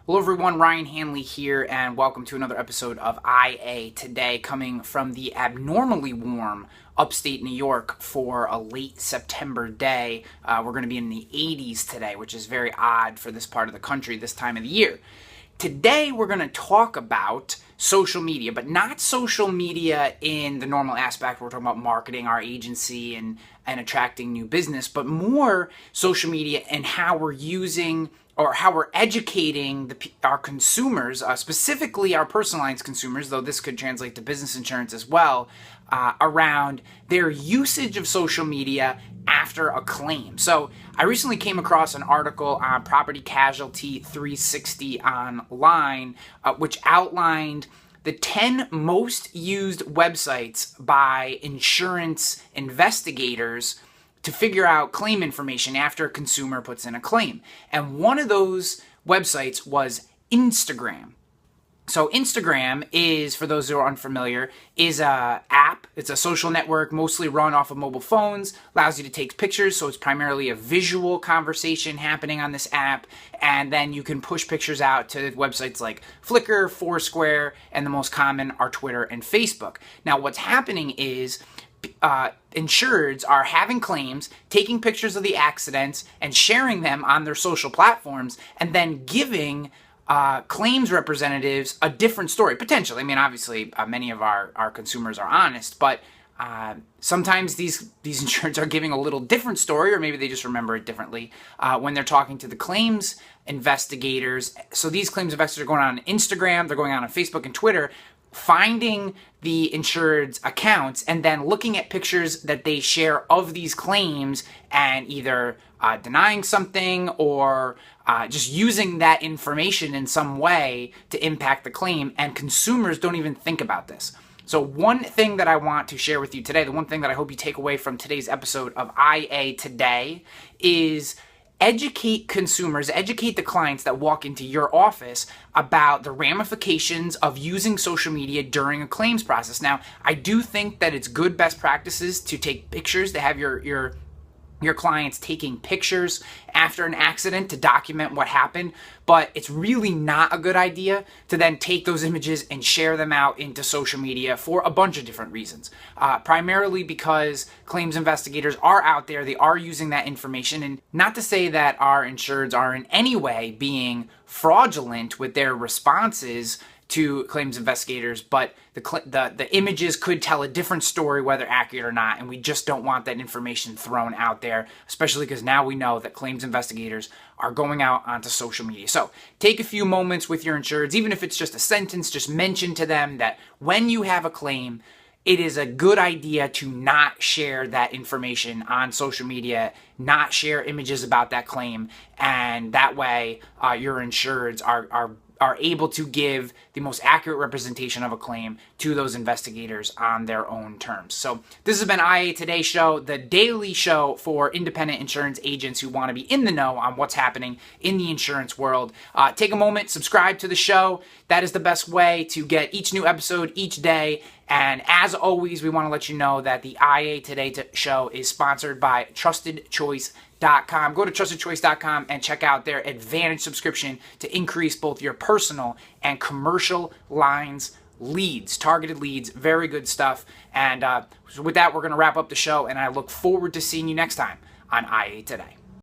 Hello everyone, Ryan Hanley here, and welcome to another episode of IA Today, coming from the abnormally warm upstate New York for a late September day. We're going to be in the 80s today, which is very odd for this part of the country this time of the year. Today we're going to talk about social media, but not social media in the normal aspect. We're talking about marketing our agency and attracting new business, but more social media and how we're using or how we're educating our consumers, specifically our personal lines consumers, though this could translate to business insurance as well, around their usage of social media after a claim. So I recently came across an article on Property Casualty 360 online, which outlined the 10 most used websites by insurance investigators to figure out claim information after a consumer puts in a claim. And one of those websites was Instagram. So Instagram is, for those who are unfamiliar, is a app. It's a social network mostly run off of mobile phones, allows you to take pictures, so it's primarily a visual conversation happening on this app, and then you can push pictures out to websites like Flickr, Foursquare, and the most common are Twitter and Facebook. Now what's happening is insureds are having claims, taking pictures of the accidents, and sharing them on their social platforms, and then giving claims representatives a different story, potentially. I mean, obviously, many of our consumers are honest, but sometimes these insureds are giving a little different story, or maybe they just remember it differently when they're talking to the claims investigators. So these claims investigators are going on Instagram, they're going on Facebook and Twitter, finding the insured's accounts and then looking at pictures that they share of these claims and either denying something or just using that information in some way to impact the claim, and consumers don't even think about this. So one thing that I want to share with you today, the one thing that I hope you take away from today's episode of IA Today is educate consumers, educate the clients that walk into your office about the ramifications of using social media during a claims process. Now, I do think that it's good best practices to take pictures, to have your clients taking pictures after an accident to document what happened, but it's really not a good idea to then take those images and share them out into social media for a bunch of different reasons. Primarily because claims investigators are out there, they are using that information, and not to say that our insureds are in any way being fraudulent with their responses to claims investigators, but the images could tell a different story, whether accurate or not, and we just don't want that information thrown out there, especially because now we know that claims investigators are going out onto social media. So take a few moments with your insureds, even if it's just a sentence, just mention to them that when you have a claim, it is a good idea to not share that information on social media, not share images about that claim, and that way your insureds are able to give the most accurate representation of a claim to those investigators on their own terms. So this has been IA Today Show, the daily show for independent insurance agents who want to be in the know on what's happening in the insurance world. Take a moment, subscribe to the show. That is the best way to get each new episode each day. And as always, we want to let you know that the IA Today show is sponsored by TrustedChoice.com. Go to TrustedChoice.com and check out their Advantage subscription to increase both your personal and commercial lines leads, targeted leads, very good stuff. And so with that, we're going to wrap up the show, and I look forward to seeing you next time on IA Today.